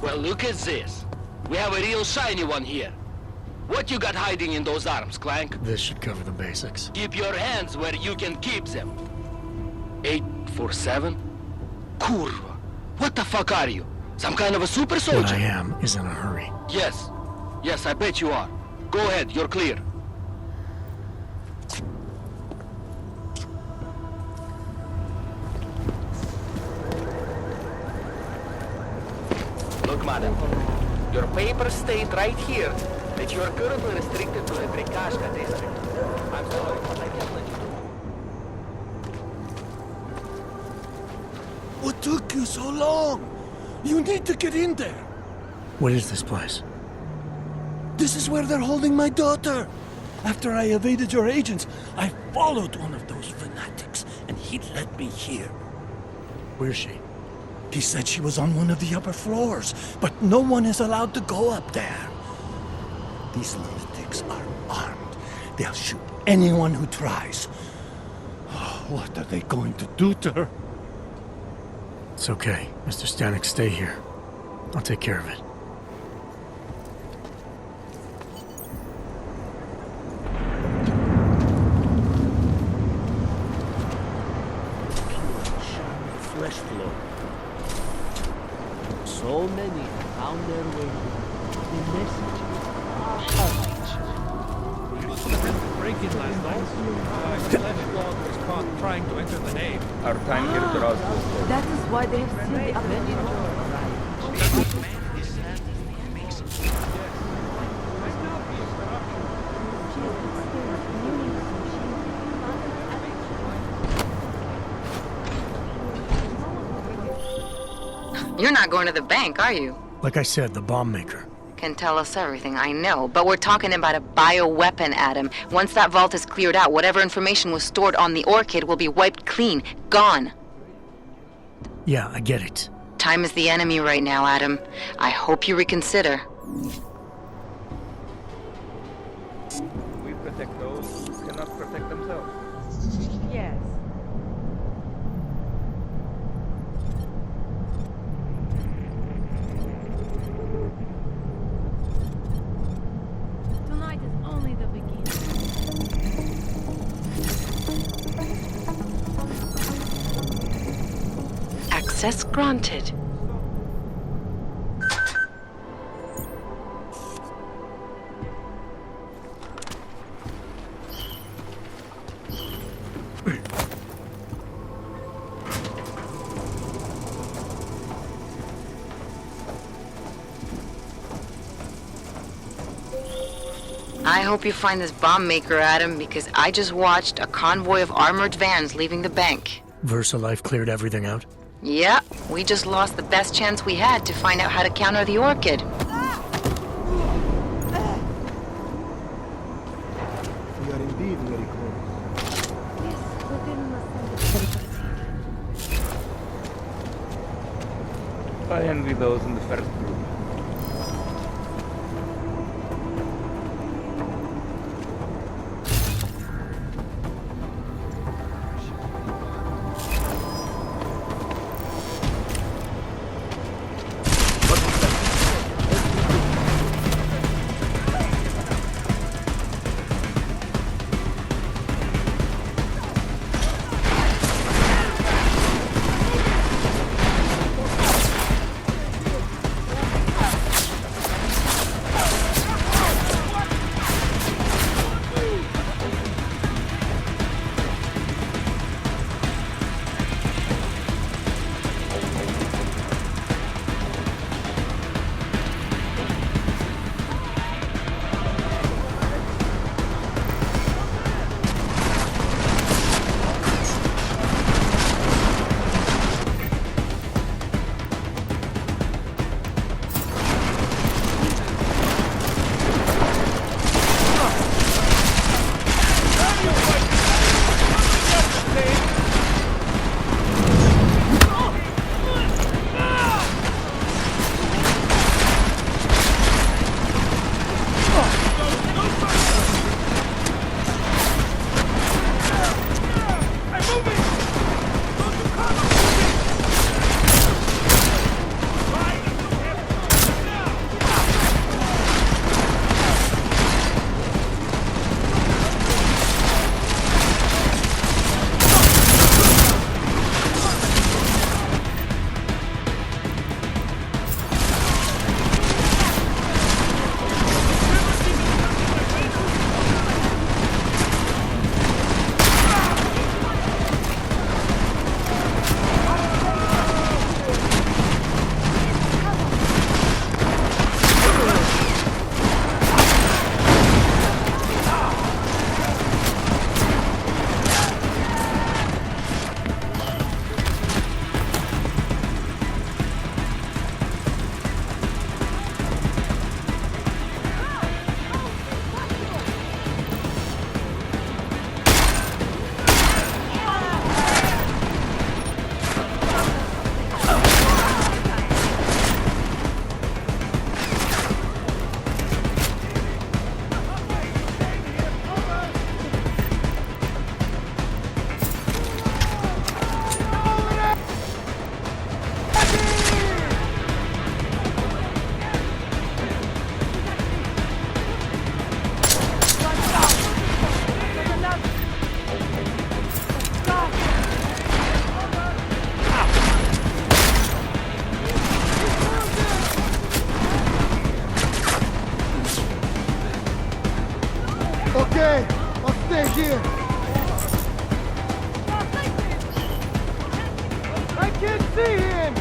Well, look at this. We have a real shiny one here. What you got hiding in those arms, Clank? This should cover the basics. Keep your hands where you can keep them. 847? Kurva. What the fuck are you? Some kind of a super soldier? What I am is in a hurry. Yes. Yes, I bet you are. Go ahead, you're clear. Look, madam. Your papers state right here that you are currently restricted to the Prikashka district. I'm sorry, but I can't let you do. What took you so long? You need to get in there. What is this place? This is where they're holding my daughter. After I evaded your agents, I followed one of those fanatics, and he led me here. Where's she? He said she was on one of the upper floors, but no one is allowed to go up there. These lunatics are armed. They'll shoot anyone who tries. Oh, what are they going to do to her? It's okay. Mr. Stanek, stay here. I'll take care of it. Flesh flow. So many found their way. The message. Break-in last night. Alleged log was caught trying to enter the nave. Our time here draws. That is why they have sealed the upper door. You're not going to the bank, are you? Like I said, the bomb maker. Can tell us everything, I know. But we're talking about a bioweapon, Adam. Once that vault is cleared out, whatever information was stored on the Orchid will be wiped clean. Gone. Yeah, I get it. Time is the enemy right now, Adam. I hope you reconsider. We protect those who cannot protect themselves. Yes. Tonight is only the beginning. Access granted. I hope you find this bomb maker, Adam, because I just watched a convoy of armored vans leaving the bank. VersaLife cleared everything out? Yeah, we just lost the best chance we had to find out how to counter the Orchid. We are indeed very close. Yes, within the I envy those in the first group. Okay, I'll stay here. I can't see him!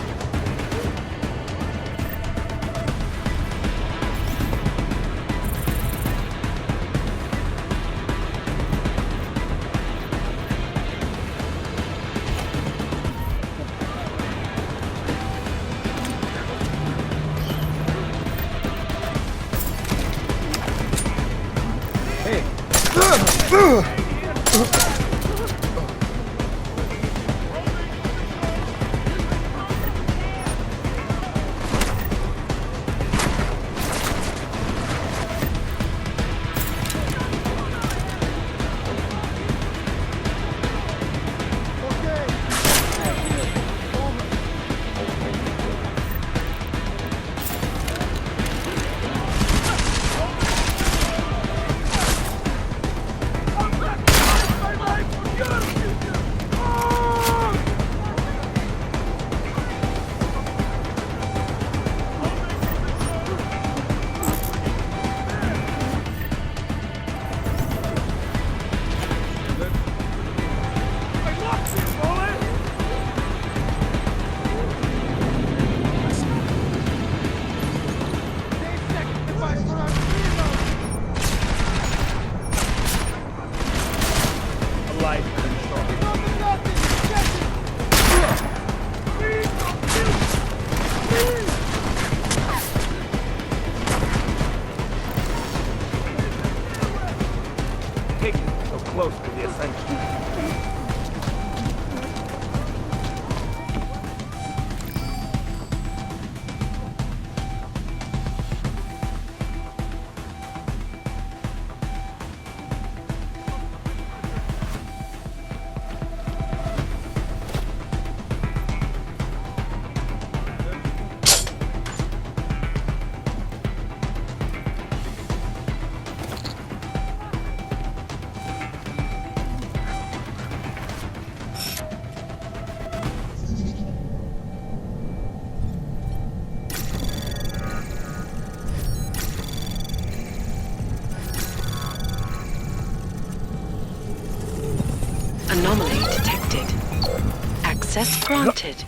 So close to the ascension. Anomaly detected. Access granted.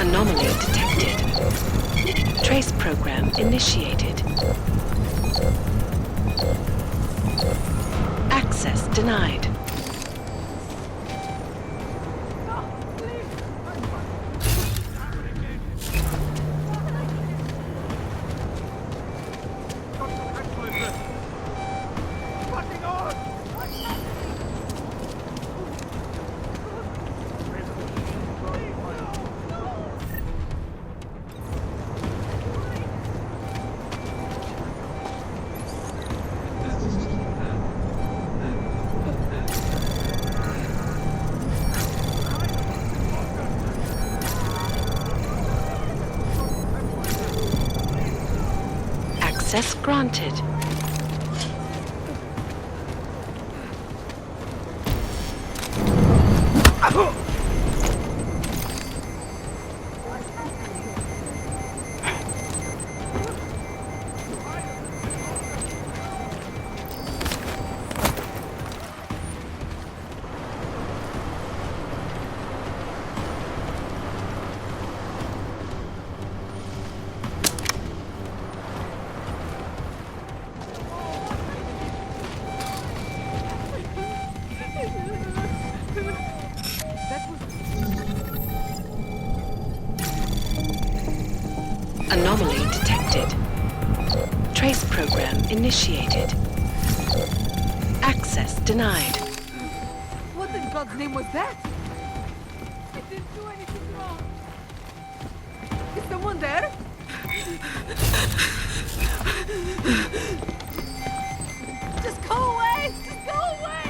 Anomaly detected. Trace program initiated. Access denied. Access granted. Anomaly detected. Trace program initiated. Access denied. What in God's name was that? I didn't do anything wrong. Is someone there? Just go away! Just go away!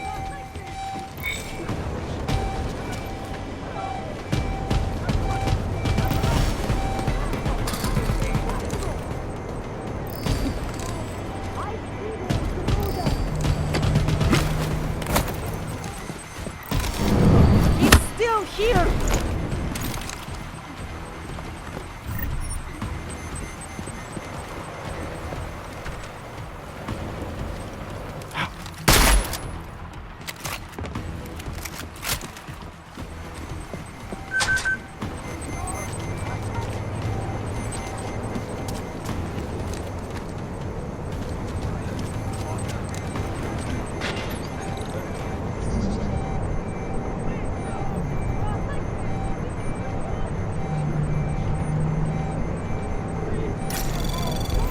Not like this. He's still here!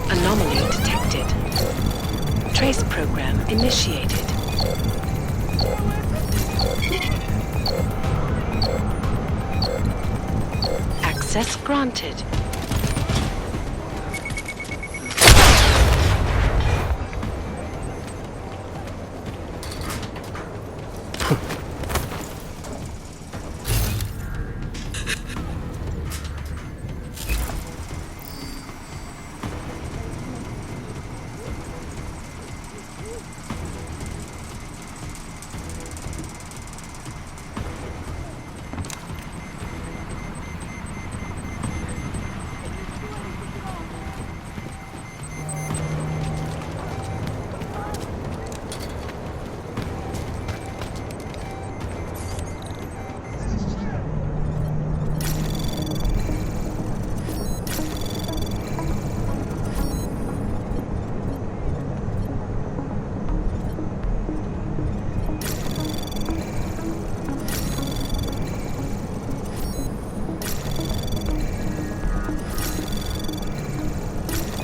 Anomaly detected. Trace program initiated. Access granted.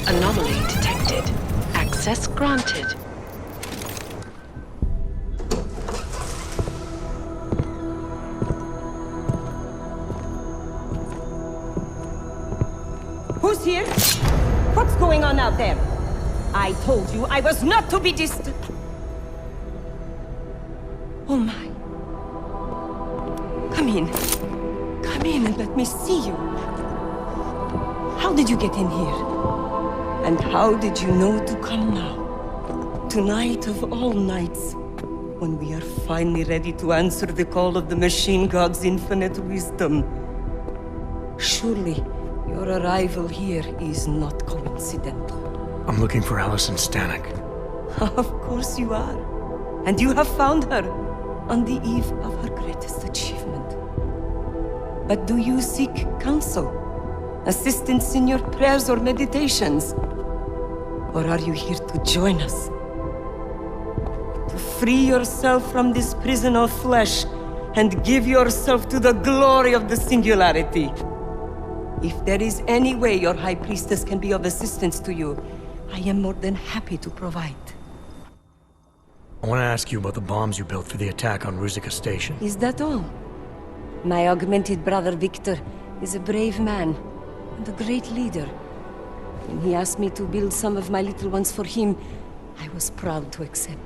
Anomaly detected. Access granted. Who's here? What's going on out there? I told you I was not to be distant. Oh my. Come in. Come in and let me see you. How did you get in here? And how did you know to come now? Tonight of all nights, when we are finally ready to answer the call of the machine god's infinite wisdom. Surely, your arrival here is not coincidental. I'm looking for Allison Stanek. Of course you are. And you have found her on the eve of her greatest achievement. But do you seek counsel? Assistance in your prayers or meditations? Or are you here to join us? To free yourself from this prison of flesh and give yourself to the glory of the singularity? If there is any way your High Priestess can be of assistance to you, I am more than happy to provide. I want to ask you about the bombs you built for the attack on Ruzicka Station. Is that all? My augmented brother Victor is a brave man and a great leader. When he asked me to build some of my little ones for him, I was proud to accept.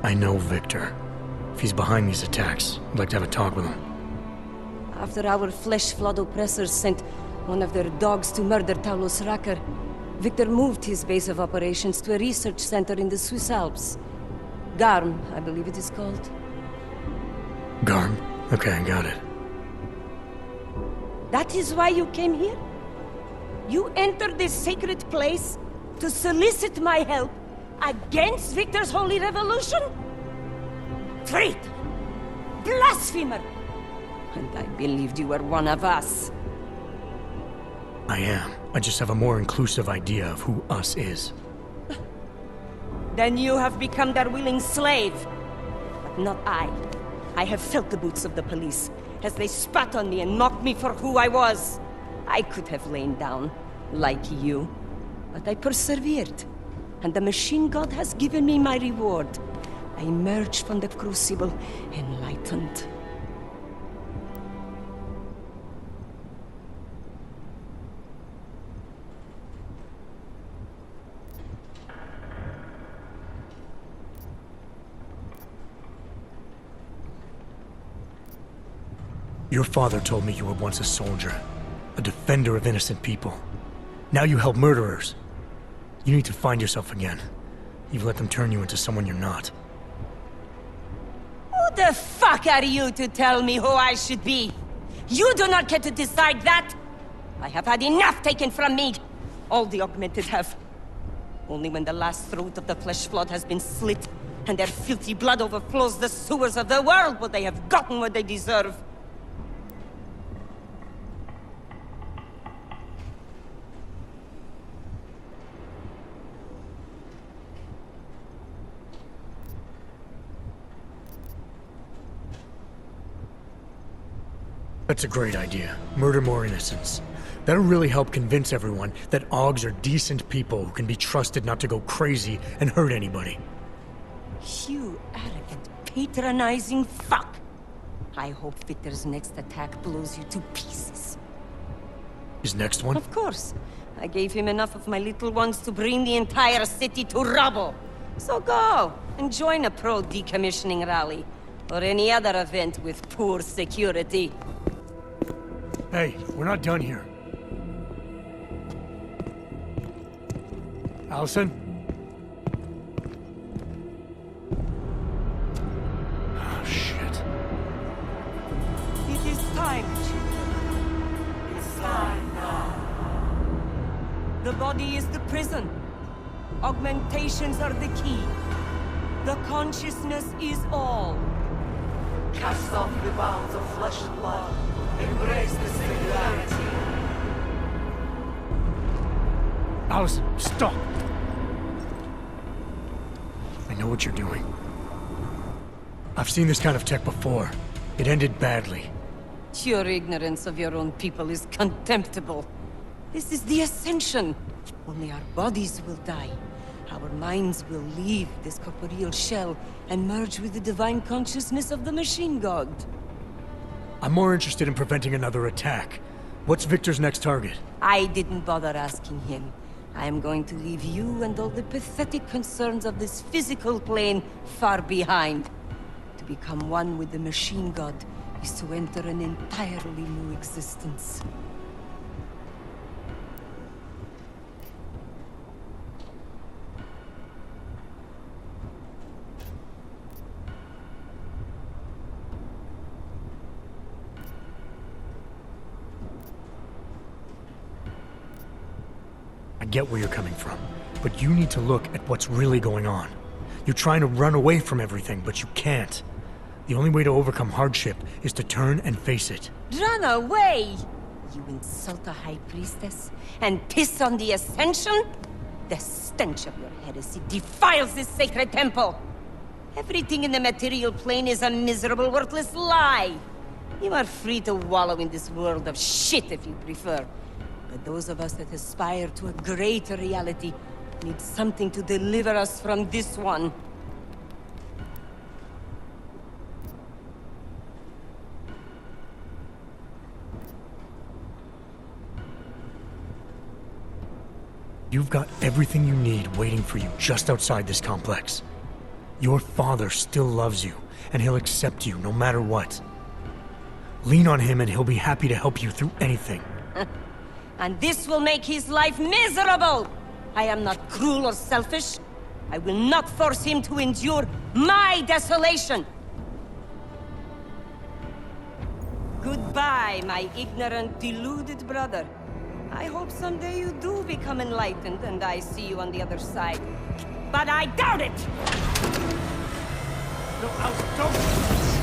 I know Victor. If he's behind these attacks, I'd like to have a talk with him. After our flesh-flood oppressors sent one of their dogs to murder Talos Racker, Victor moved his base of operations to a research center in the Swiss Alps. Garm, I believe it is called. Garm? Okay, I got it. That is why you came here? You entered this sacred place to solicit my help against Victor's holy revolution? Traitor! Blasphemer! And I believed you were one of us. I am. I just have a more inclusive idea of who us is. Then you have become their willing slave. But not I. I have felt the boots of the police, as they spat on me and mocked me for who I was. I could have lain down, like you, but I persevered, and the machine god has given me my reward. I emerged from the crucible enlightened. Your father told me you were once a soldier, a defender of innocent people. Now you help murderers. You need to find yourself again. You've let them turn you into someone you're not. Who the fuck are you to tell me who I should be? You do not get to decide that! I have had enough taken from me! All the augmented have. Only when the last throat of the flesh flood has been slit, and their filthy blood overflows the sewers of the world, will they have gotten what they deserve. That's a great idea. Murder more innocents. That'll really help convince everyone that Augs are decent people who can be trusted not to go crazy and hurt anybody. You arrogant, patronizing fuck! I hope Victor's next attack blows you to pieces. His next one? Of course. I gave him enough of my little ones to bring the entire city to rubble. So go, and join a pro-decommissioning rally, or any other event with poor security. Hey, we're not done here. Allison? Oh, shit. It is time, children. It's time now. The body is the prison. Augmentations are the key. The consciousness is all. Cast off the bounds of flesh and blood. Embrace the singularity. Allison, stop! I know what you're doing. I've seen this kind of tech before. It ended badly. Your ignorance of your own people is contemptible. This is the Ascension. Only our bodies will die. Our minds will leave this corporeal shell and merge with the divine consciousness of the machine god. I'm more interested in preventing another attack. What's Victor's next target? I didn't bother asking him. I am going to leave you and all the pathetic concerns of this physical plane far behind. To become one with the machine god is to enter an entirely new existence. I get where you're coming from, but you need to look at what's really going on. You're trying to run away from everything, but you can't. The only way to overcome hardship is to turn and face it. Run away! You insult a high priestess and piss on the Ascension? The stench of your heresy defiles this sacred temple! Everything in the material plane is a miserable, worthless lie! You are free to wallow in this world of shit if you prefer. But those of us that aspire to a greater reality need something to deliver us from this one. You've got everything you need waiting for you just outside this complex. Your father still loves you, and he'll accept you no matter what. Lean on him and he'll be happy to help you through anything. And this will make his life miserable! I am not cruel or selfish. I will not force him to endure my desolation! Goodbye, my ignorant, deluded brother. I hope someday you do become enlightened and I see you on the other side. But I doubt it! No, don't!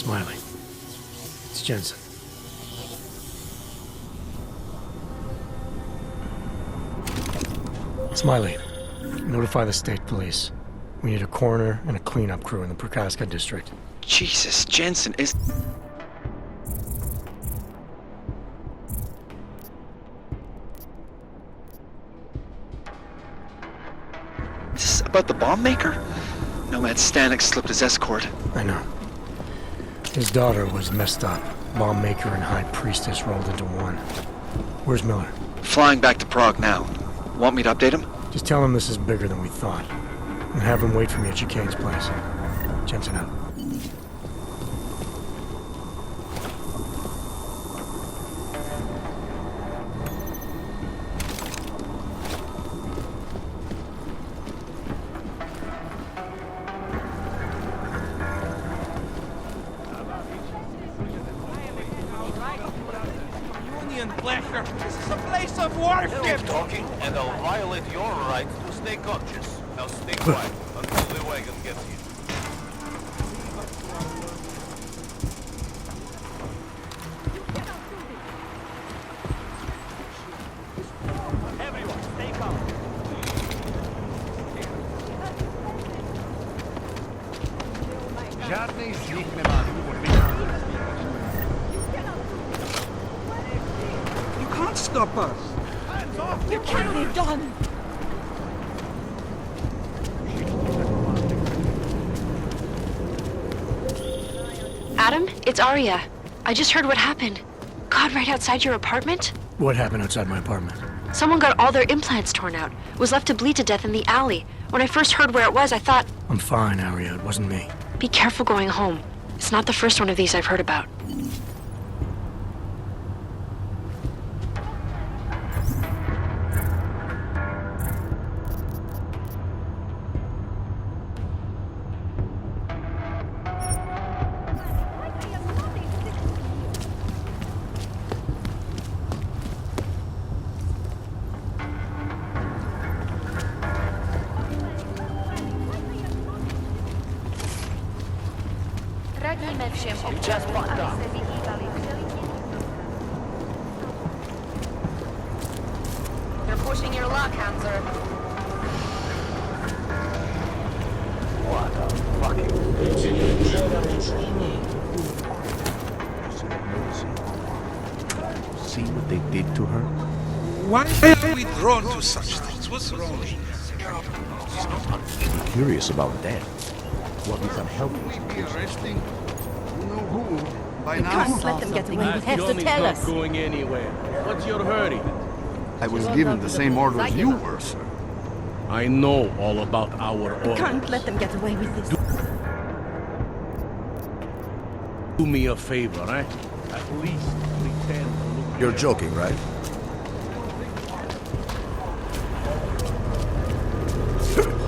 Smiley. It's Jensen. Smiley, notify the state police. We need a coroner and a cleanup crew in the Prokaska district. Jesus, Jensen is... Is this about the bomb maker? Nomad Stanek slipped his escort. I know. His daughter was messed up. Bomb maker and high priestess rolled into one. Where's Miller? Flying back to Prague now. Want me to update him? Just tell him this is bigger than we thought. And have him wait for me at Chicane's place. Jensen out. This is a place of worship! Talking, and I'll violate your right to stay conscious. Now stay quiet until the wagon gets here. Everyone, stay calm. Žádnej z nich nemá důvod You can't stop us. You can't be done. Adam, it's Arya. I just heard what happened. God, right outside your apartment? What happened outside my apartment? Someone got all their implants torn out. Was left to bleed to death in the alley. When I first heard where it was, I thought... I'm fine, Arya. It wasn't me. Be careful going home. It's not the first one of these I've heard about. Radíme všem občanům, aby se vyhýbali They're pushing your luck, Hanser. What a fucking... See what they did to her? Why are we drawn to such things? What's wrong? I'm curious about that. What with unhealthy? Be arresting you know who by You now? can't let them get away. You have to tell us. Going anywhere. What's your hurry? I was given the same orders you were, sir. I know all about our You orders. can't let them get away with this. Do me a favor, eh? At least pretend to look... You're joking, right? Sir?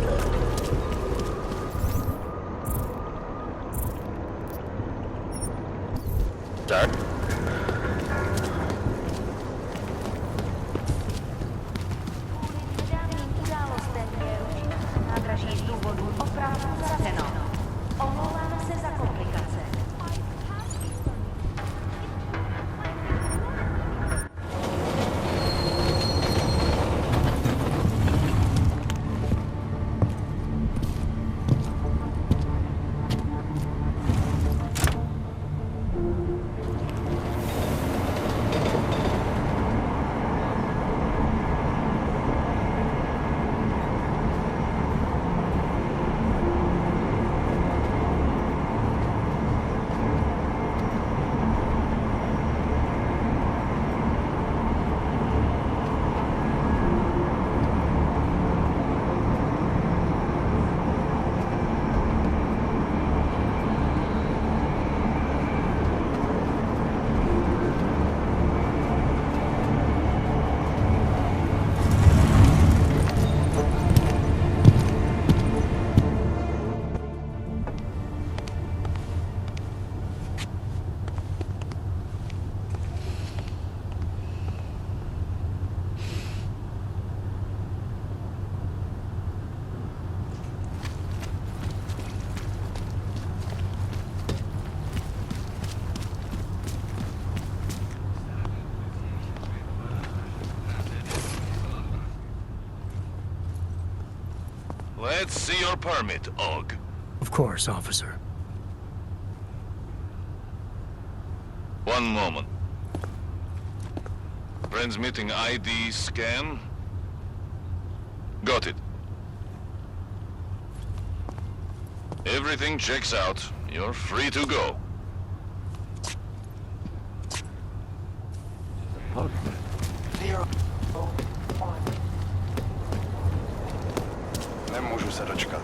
nádraží z důvodu opravdu zavřeno. Omlouváme se za komplikace. Let's see your permit, Og. Of course, officer. One moment. Transmitting ID scan. Got it. Everything checks out. You're free to go. Nemůžu se dočkat.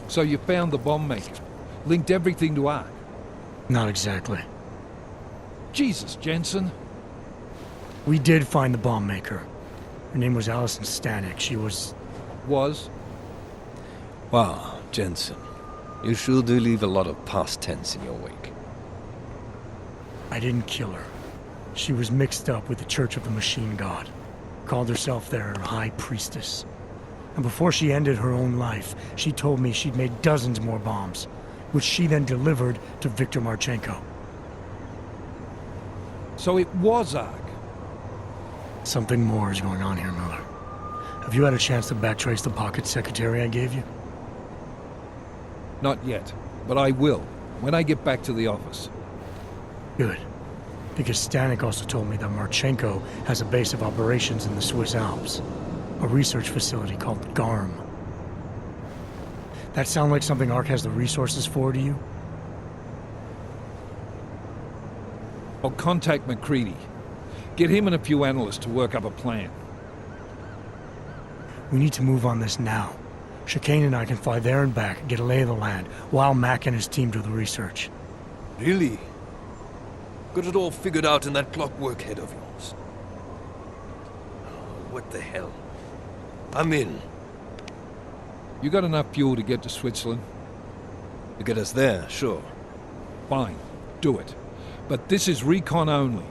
So you found the bomb maker. Linked everything to Ark. Not exactly. Jesus, Jensen. We did find the bomb maker. Her name was Allison Stanek. She was... Was? Wow, Jensen. You sure do leave a lot of past tense in your wake. I didn't kill her. She was mixed up with the Church of the Machine God. Called herself their High Priestess. And before she ended her own life, she told me she'd made dozens more bombs, which she then delivered to Viktor Marchenko. So it was Ark. Something more is going on here, Miller. Have you had a chance to backtrace the pocket secretary I gave you? Not yet, but I will, when I get back to the office. Good. Because Stanek also told me that Marchenko has a base of operations in the Swiss Alps. A research facility called GARM. That sound like something Ark has the resources for to you? I'll contact McCready. Get him and a few analysts to work up a plan. We need to move on this now. Chicane and I can fly there and back, get a lay of the land, while Mac and his team do the research. Really? Got it all figured out in that clockwork head of yours. What the hell? I'm in. You got enough fuel to get to Switzerland? To get us there, sure. Fine. Do it. But this is recon only.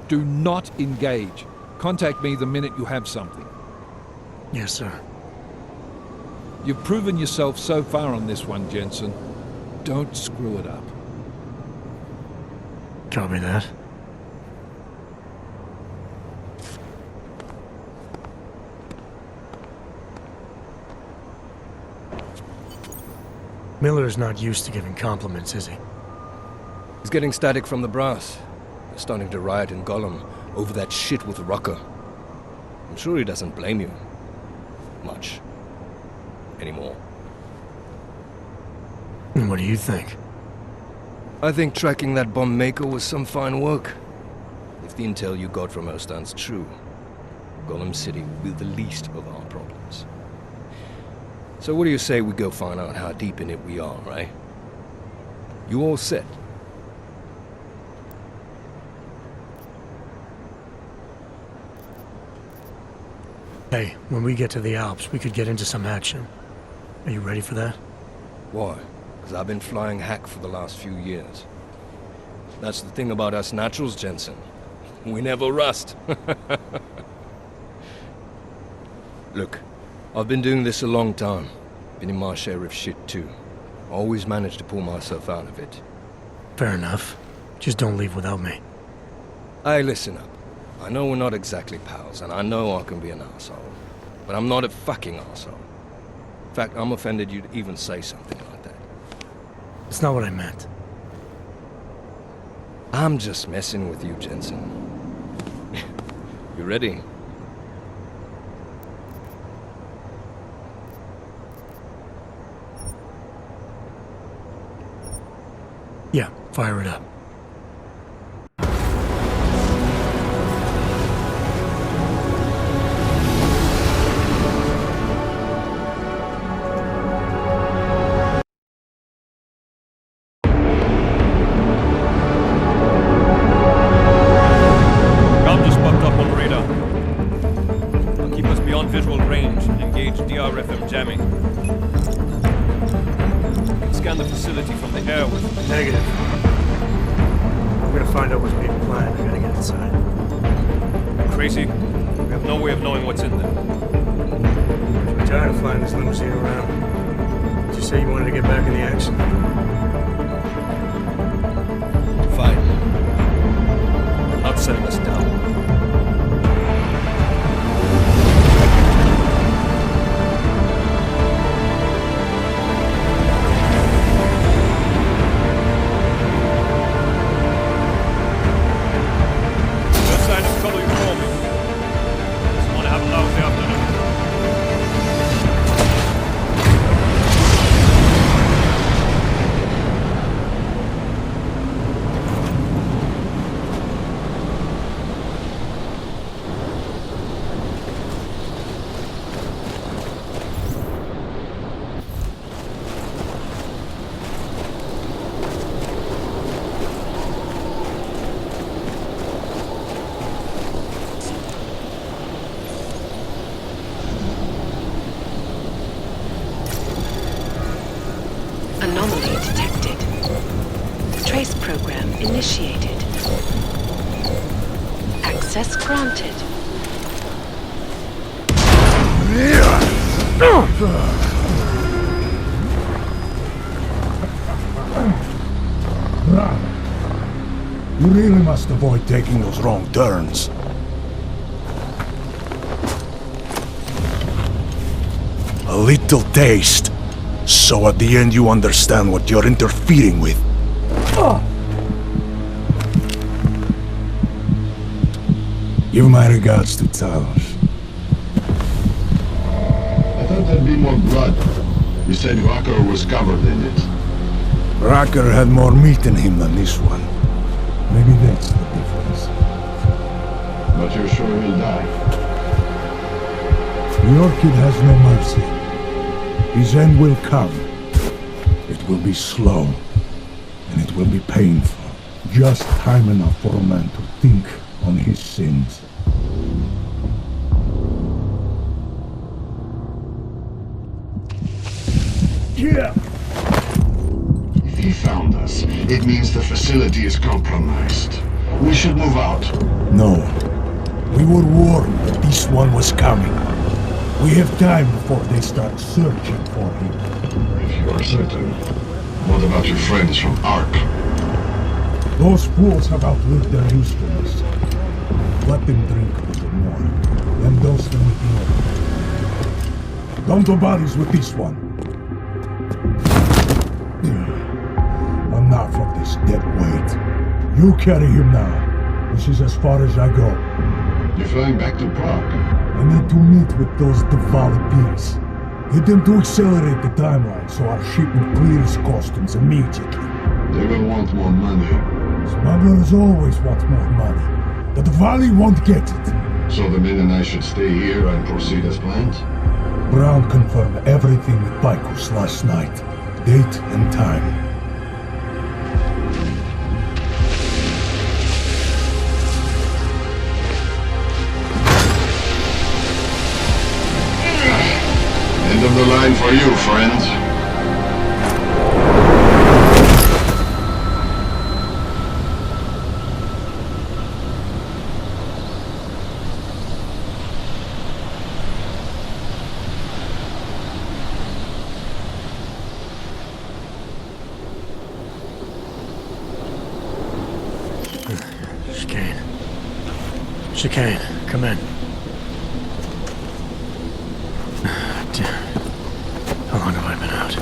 Do not engage. Contact me the minute you have something. Yes, sir. You've proven yourself so far on this one, Jensen. Don't screw it up. Copy that. Miller's not used to giving compliments, is he? He's getting static from the brass. They're starting to riot in Gollum over that shit with Rucker. I'm sure he doesn't blame you. Much. Anymore. And what do you think? I think tracking that bomb maker was some fine work. If the intel you got from her stands true, Gollum City will be the least of our problems. So what do you say we go find out how deep in it we are, right? You all set? Hey, when we get to the Alps, we could get into some action. Are you ready for that? Why? Because I've been flying hack for the last few years. That's the thing about us naturals, Jensen. We never rust. Look, I've been doing this a long time. Been in my share of shit too. Always managed to pull myself out of it. Fair enough. Just don't leave without me. Hey, listen up. I know we're not exactly pals, and I know I can be an asshole. But I'm not a fucking asshole. In fact, I'm offended you'd even say something like that. It's not what I meant. I'm just messing with you, Jensen. You ready? Yeah, fire it up. Visual range. Engage DRFM jamming. Scan the facility from the air with... Negative. I'm gonna find out what's being planned. I gotta get inside. Crazy? We have no way of knowing what's in there. I'm tired of flying this limousine around. Did you say you wanted to get back in the action? Fine. I'm not setting us down. Anomaly detected. Trace program initiated. Access granted. You really must avoid taking those wrong turns. A little taste. So at the end you understand what you're interfering with. Give my regards to Talos. I thought there'd be more blood. You said Walker was covered in it. Racker had more meat in him than this one. Maybe that's the difference. But you're sure he'll die? The Orchid has no mercy. His end will come. It will be slow, and it will be painful. Just time enough for a man to think on his sins. Yeah. If he found us, it means the facility is compromised. We should move out. No. We were warned that this one was coming. We have time before they start searching for him. If you are certain, what about your friends from Ark? Those fools have outlived their usefulness. Let them drink a little more, then dose them with more. Don't do bodies with this one. Enough of this dead weight. You carry him now. This is as far as I go. You're flying back to Prague? I need to meet with those Diwali pigs. Get them to accelerate the timeline so our shipment clears customs immediately. They will want more money. Smugglers always want more money. The Diwali won't get it. So the men and I should stay here and proceed as planned? Brown confirmed everything with Baikus last night. Date and time. End of the line for you, friend. Chicane, come in. How long have I been out?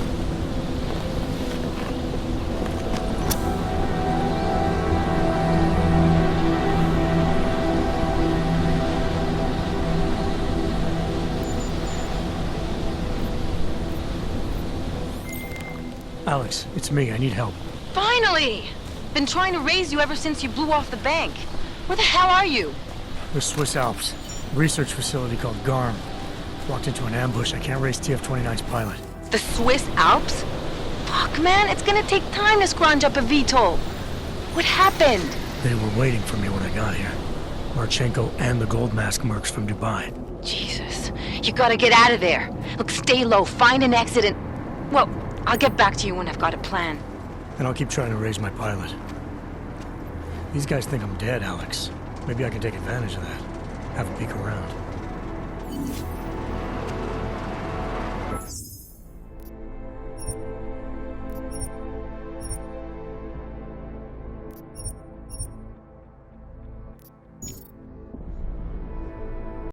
Alex, it's me. I need help. Finally! Been trying to raise you ever since you blew off the bank. Where the hell are you? The Swiss Alps. Research facility called GARM. Walked into an ambush. I can't raise TF-29's pilot. The Swiss Alps? Fuck, man, it's gonna take time to scrounge up a VTOL. What happened? They were waiting for me when I got here. Marchenko and the Gold Mask mercs from Dubai. Jesus, you gotta get out of there. Look, stay low, find an exit and... Well, I'll get back to you when I've got a plan. And I'll keep trying to raise my pilot. These guys think I'm dead, Alex. Maybe I can take advantage of that. Have a peek around.